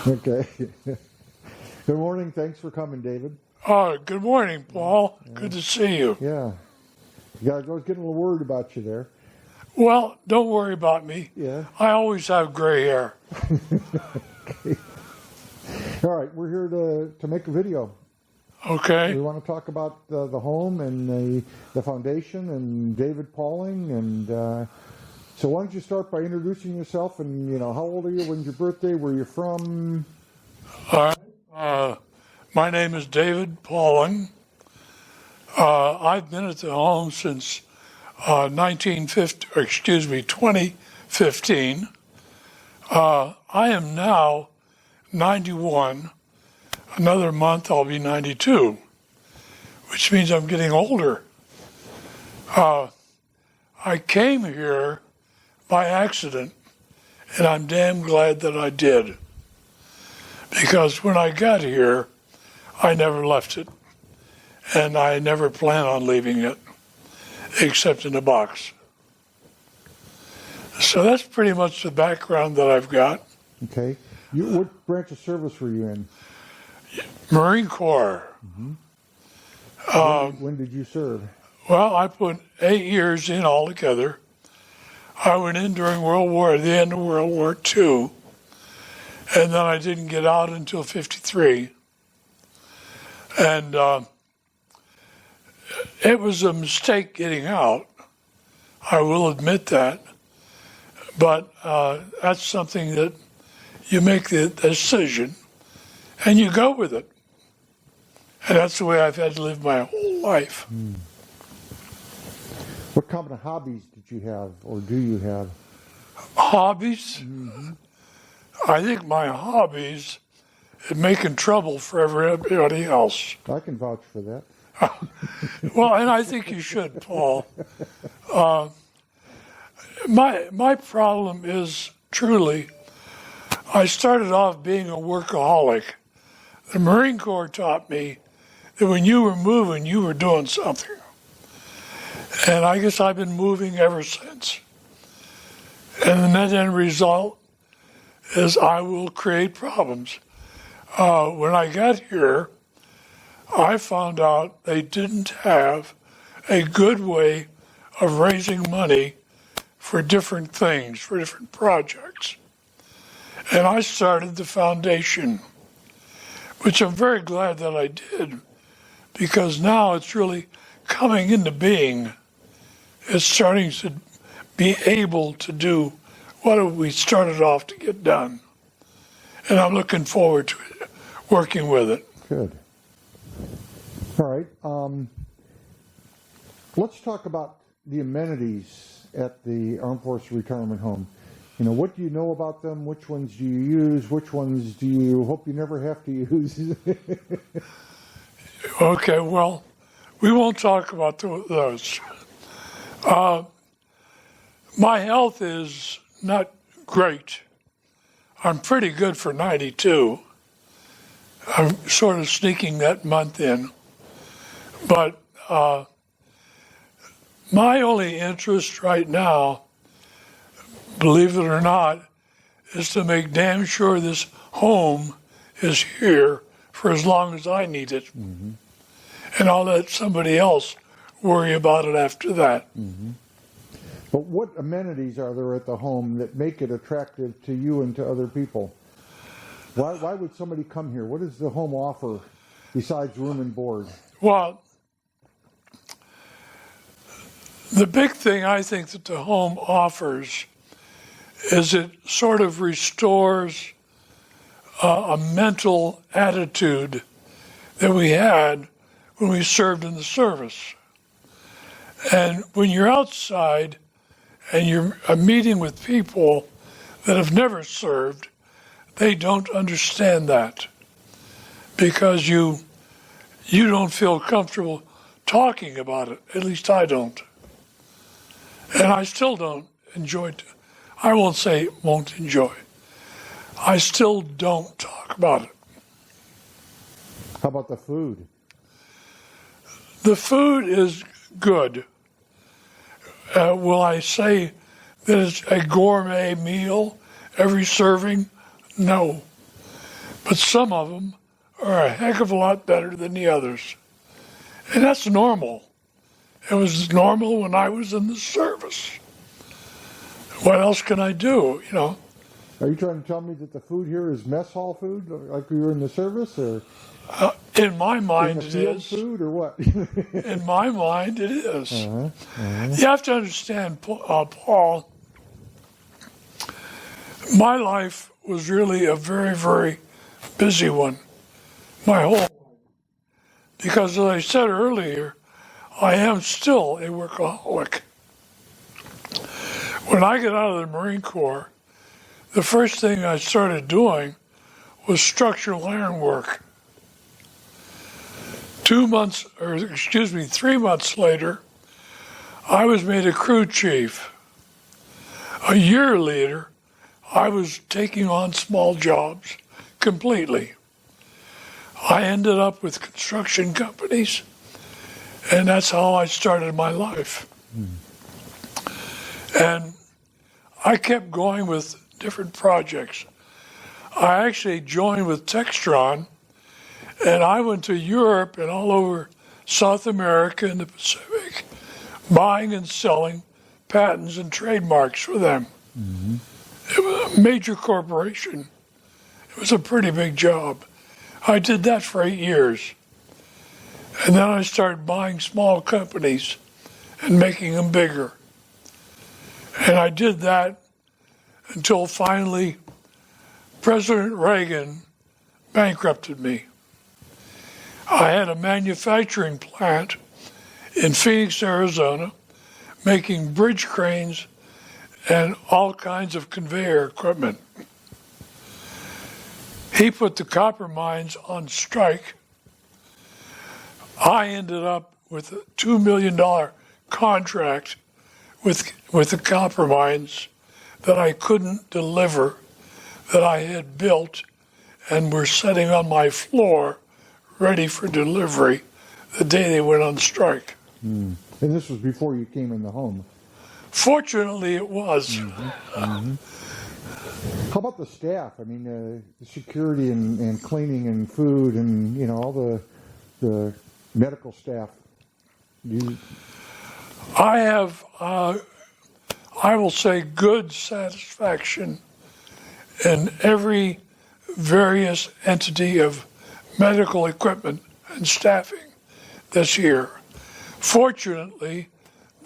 Okay. Good morning. Thanks for coming, David. Good morning, Paul. Good to see you. Yeah. I was getting a little worried about you there. Well, don't worry about me. Yeah. I always have gray hair. Okay. All right. We're here to make a video. Okay. We want to talk about the home and the foundation and David Pauling. And so why don't you start by introducing yourself and, how old are you? When's your birthday? Where you're from? All right. My name is David Pauling. I've been at the home since 2015. I am now 91. Another month I'll be 92, which means I'm getting older. I came here by accident, and I'm damn glad that I did. Because when I got here, I never left it. And I never plan on leaving it, except in a box. So that's pretty much the background that I've got. Okay. What branch of service were you in? Marine Corps. Mm-hmm. When did you serve? Well, I put 8 years in altogether. I went in during the end of World War II, and then I didn't get out until 53. And it was a mistake getting out. I will admit that. But that's something that you make the decision and you go with it. And that's the way I've had to live my whole life. What common hobbies did you have or do you have? Hobbies? Mm-hmm. I think my hobbies is making trouble for everybody else. I can vouch for that. Well, and I think you should, Paul. My problem is truly, I started off being a workaholic. The Marine Corps taught me that when you were moving, you were doing something. And I guess I've been moving ever since. And the net end result is I will create problems. When I got here, I found out they didn't have a good way of raising money for different things, for different projects. And I started the foundation, which I'm very glad that I did, because now it's really coming into being. It's starting to be able to do what we started off to get done. And I'm looking forward to it, working with it. Good. All right. Let's talk about the amenities at the Armed Forces Retirement Home. What do you know about them? Which ones do you use? Which ones do you hope you never have to use? Okay, well, we won't talk about those. My health is not great. I'm pretty good for 92. I'm sort of sneaking that month in. But my only interest right now, believe it or not, is to make damn sure this home is here for as long as I need it. Mm-hmm. And I'll let somebody else worry about it after that. Mm-hmm. But what amenities are there at the home that make it attractive to you and to other people? Why would somebody come here? What does the home offer besides room and board? Well, the big thing I think that the home offers is it sort of restores a mental attitude that we had when we served in the service. And when you're outside and you're meeting with people that have never served, they don't understand that because you don't feel comfortable talking about it. At least I don't. And I still don't enjoy it. I won't say won't enjoy. I still don't talk about it. How about the food? The food is good. Will I say that it's a gourmet meal every serving? No. but some of them are a heck of a lot better than the others. And that's normal. It was normal when I was in the service. What else can I do, you know? Are you trying to tell me that the food here is mess hall food, like we were in the service, or In my mind, in it the field is. food, or what? In my mind, it is. Uh-huh. You have to understand, Paul, my life was really a very, very busy one, my whole life. Because as I said earlier, I am still a workaholic. When I got out of the Marine Corps, the first thing I started doing was structural iron work. 3 months later, I was made a crew chief. A year later, I was taking on small jobs completely. I ended up with construction companies, and that's how I started my life. And I kept going with different projects. I actually joined with Textron, and I went to Europe and all over South America and the Pacific, buying and selling patents and trademarks for them. Mm-hmm. It was a major corporation. It was a pretty big job. I did that for 8 years. And then I started buying small companies and making them bigger. And I did that until finally President Reagan bankrupted me. I had a manufacturing plant in Phoenix, Arizona, making bridge cranes and all kinds of conveyor equipment. He put the copper mines on strike. I ended up with a $2 million contract with the copper mines that I couldn't deliver, that I had built and were sitting on my floor ready for delivery the day they went on strike. And this was before you came in the home. Fortunately, it was. Mm-hmm. Mm-hmm. How about the staff? I mean, the security and cleaning and food and, you know, all the medical staff. I have, I will say, good satisfaction in every various entity of medical equipment and staffing this year. Fortunately,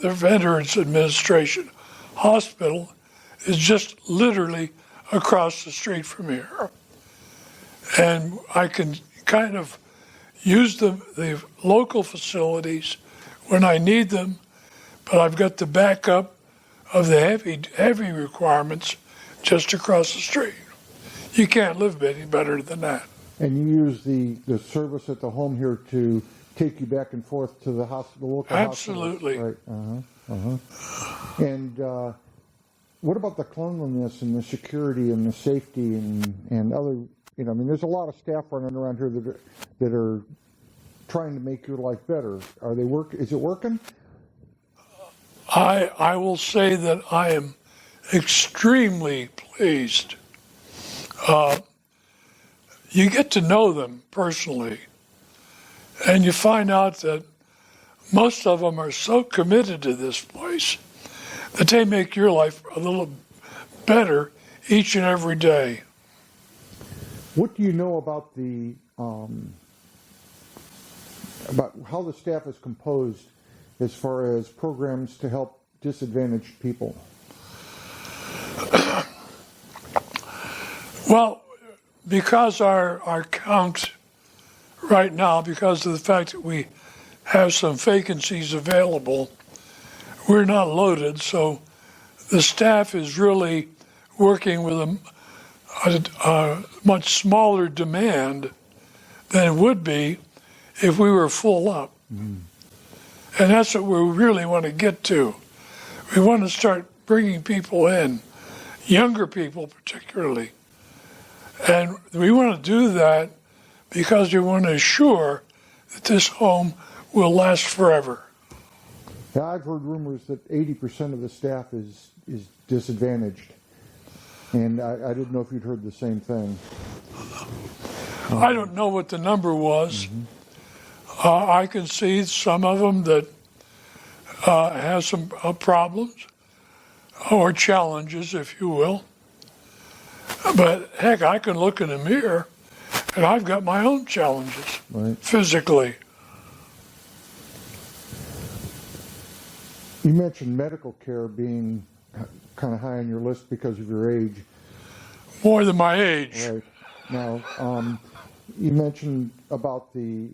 the Veterans Administration Hospital is just literally across the street from here. And I can kind of use the local facilities when I need them, but I've got the backup of the heavy requirements just across the street. You can't live any better than that. And you use the service at the home here to take you back and forth to the hospital, local Absolutely. hospital. Right. And what about the cleanliness and the security and the safety and other, you know, I mean, there's a lot of staff running around here that are trying to make your life better. Are they is it working? I will say that I am extremely pleased. You get to know them personally, and you find out that most of them are so committed to this place that they make your life a little better each and every day. What do you know about about how the staff is composed as far as programs to help disadvantaged people? Well, because our count right now, because of the fact that we have some vacancies available, we're not loaded, so the staff is really working with a much smaller demand than it would be if we were full up. Mm. And that's what we really want to get to. We want to start bringing people in, younger people particularly. And we want to do that because we want to assure that this home will last forever. Yeah, I've heard rumors that 80% of the staff is disadvantaged. And I didn't know if you'd heard the same thing. I don't know what the number was. I can see some of them that have some problems or challenges, if you will. But heck, I can look in the mirror and I've got my own challenges physically. You mentioned medical care being kind of high on your list because of your age. More than my age. Right. Now, you mentioned about the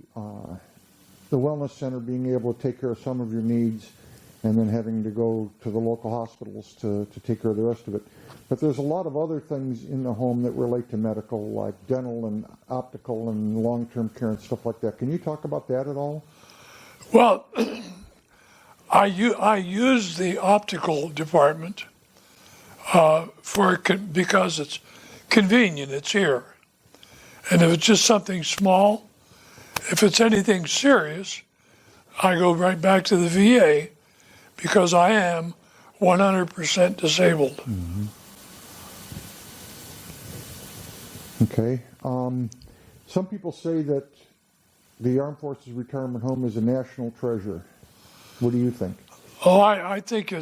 wellness center being able to take care of some of your needs and then having to go to the local hospitals to take care of the rest of it. But there's a lot of other things in the home that relate to medical, like dental and optical and long-term care and stuff like that. Can you talk about that at all? Well, I use the optical department because it's convenient. It's here. And if it's just something small, if it's anything serious, I go right back to the VA because I am 100% disabled. Mm-hmm. Okay. Some people say that the Armed Forces Retirement Home is a national treasure. What do you think? Oh, I think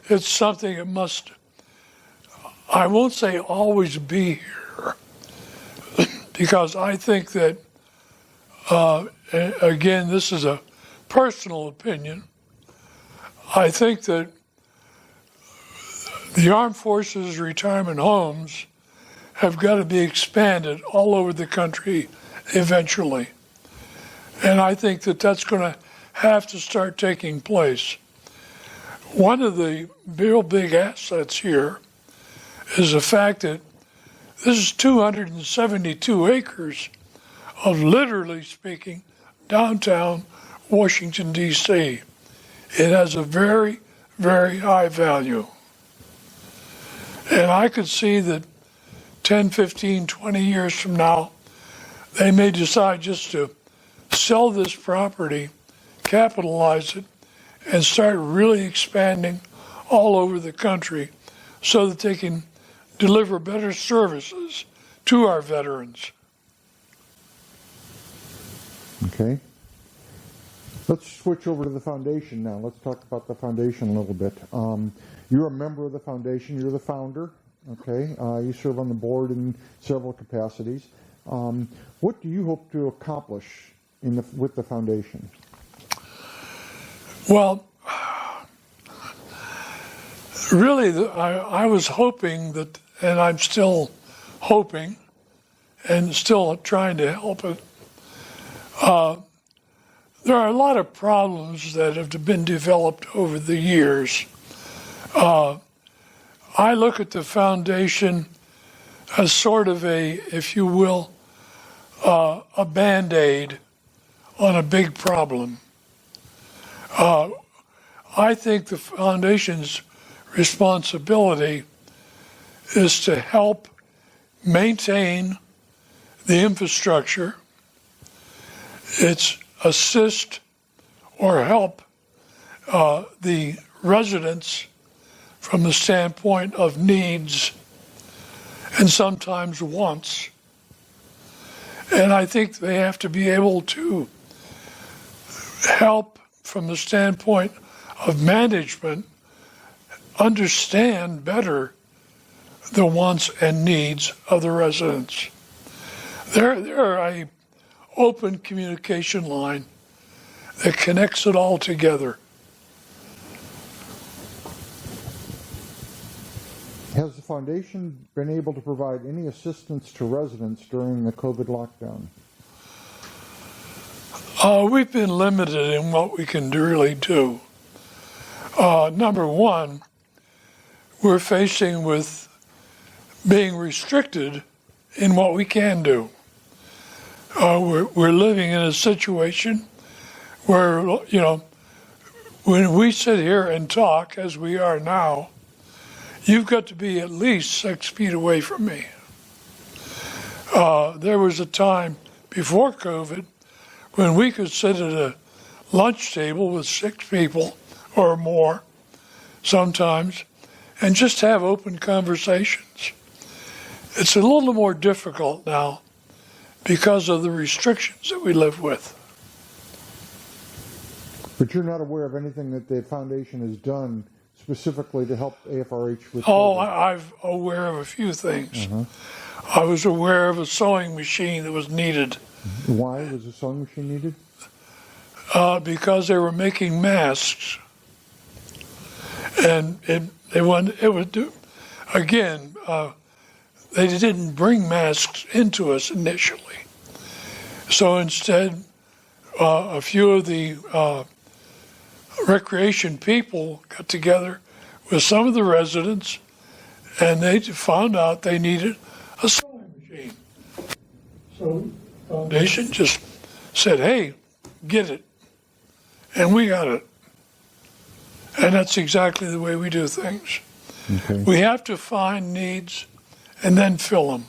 it's something that must, I won't say always be here, because I think that, again, this is a personal opinion. I think that the Armed Forces Retirement Homes have got to be expanded all over the country eventually. And I think that that's going to have to start taking place. One of the real big assets here is the fact that this is 272 acres of, literally speaking, downtown Washington, D.C. It has a very, very high value. And I could see that 10, 15, 20 years from now, they may decide just to sell this property, capitalize it, and start really expanding all over the country so that they can deliver better services to our veterans. Okay. Let's switch over to the foundation now. Let's talk about the foundation a little bit. You're a member of the foundation. You're the founder. Okay. You serve on the board in several capacities. What do you hope to accomplish with the foundation? Well, really, I was hoping that, and I'm still hoping and still trying to help it. There are a lot of problems that have been developed over the years. I look at the foundation as sort of a, if you will, a Band-Aid on a big problem. I think the foundation's responsibility is to help maintain the infrastructure. It's assist or help the residents from the standpoint of needs and sometimes wants. And I think they have to be able to help from the standpoint of management, understand better the wants and needs of the residents. They're a open communication line that connects it all together. Has the foundation been able to provide any assistance to residents during the COVID lockdown? We've been limited in what we can really do. Number one, we're facing with being restricted in what we can do. We're living in a situation where, when we sit here and talk, as we are now, you've got to be at least 6 feet away from me. There was a time before COVID when we could sit at a lunch table with 6 people or more sometimes and just have open conversations. It's a little more difficult now because of the restrictions that we live with. But you're not aware of anything that the foundation has done specifically to help AFRH with Oh, COVID? I'm aware of a few things. I was aware of a sewing machine that was needed Why was a sewing machine needed? because they were making masks, and they would do again. They didn't bring masks into us initially, so instead, a few of the recreation people got together with some of the residents, and they found out they needed a sewing machine. So the foundation just said, "Hey, get it," and we got it. And that's exactly the way we do things. Okay. We have to find needs and then fill them.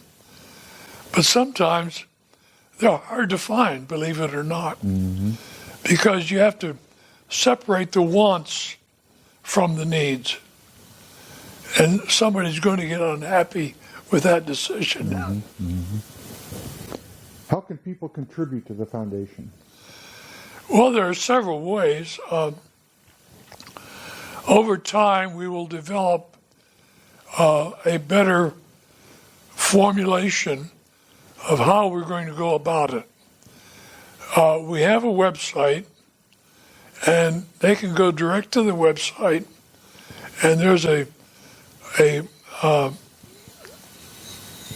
But sometimes they're hard to find, believe it or not, because you have to separate the wants from the needs. And somebody's going to get unhappy with that decision. How can people contribute to the foundation? Well, there are several ways. Over time, we will develop a better formulation of how we're going to go about it. We have a website, and they can go direct to the website, and there's a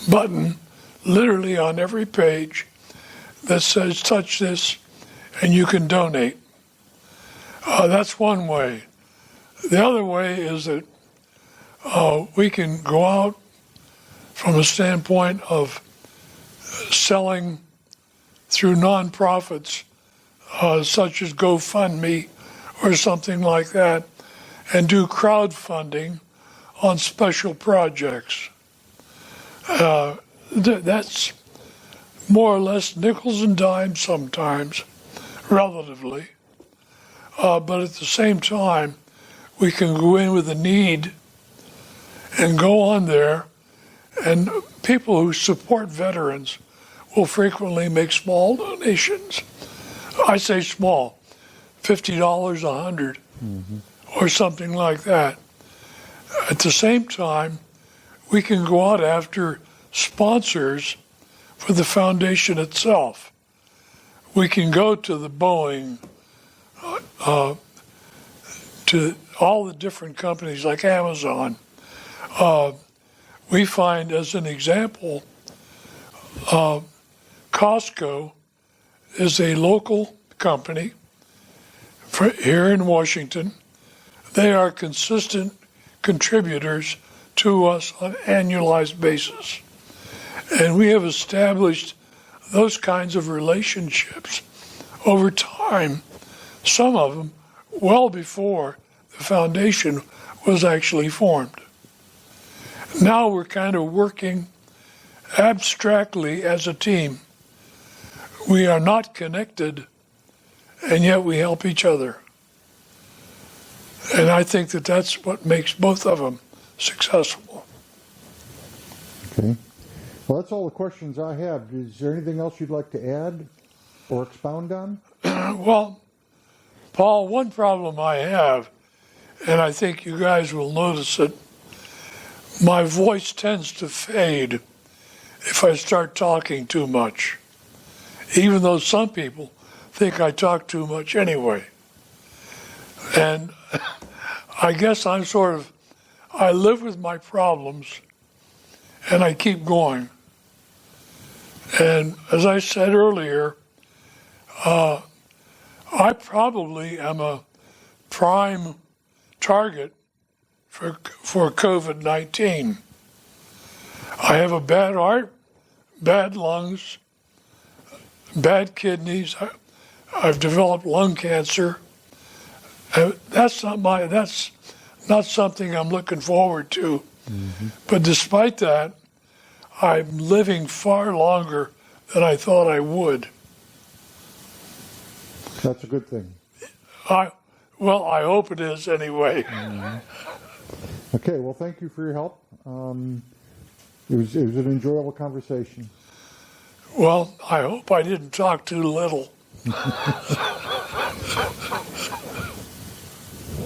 button literally on every page that says touch this and you can donate. That's one way. The other way is that we can go out from a standpoint of selling through nonprofits such as GoFundMe or something like that, and do crowdfunding on special projects. That's more or less nickels and dimes sometimes, relatively. But at the same time, we can go in with a need and go on there, and people who support veterans will frequently make small donations. I say small, $50, $100, or something like that. At the same time, we can go out after sponsors for the foundation itself. We can go to the Boeing, to all the different companies like Amazon. We find, as an example, Costco is a local company here in Washington. They are consistent contributors to us on an annualized basis. And we have established those kinds of relationships over time, some of them well before the foundation was actually formed. Now we're kind of working abstractly as a team. We are not connected, and yet we help each other. And I think that that's what makes both of them successful. Okay. Well, that's all the questions I have. Is there anything else you'd like to add or expound on? Well, Paul, one problem I have, and I think you guys will notice it, my voice tends to fade if I start talking too much, even though some people think I talk too much anyway. And I guess I live with my problems and I keep going. And as I said earlier, I probably am a prime target for COVID-19. I have a bad heart, bad lungs, bad kidneys. I've developed lung cancer. That's not something I'm looking forward to. But despite that, I'm living far longer than I thought I would. That's a good thing. I hope it is anyway. Okay, well, thank you for your help. It was an enjoyable conversation. Well, I hope I didn't talk too little.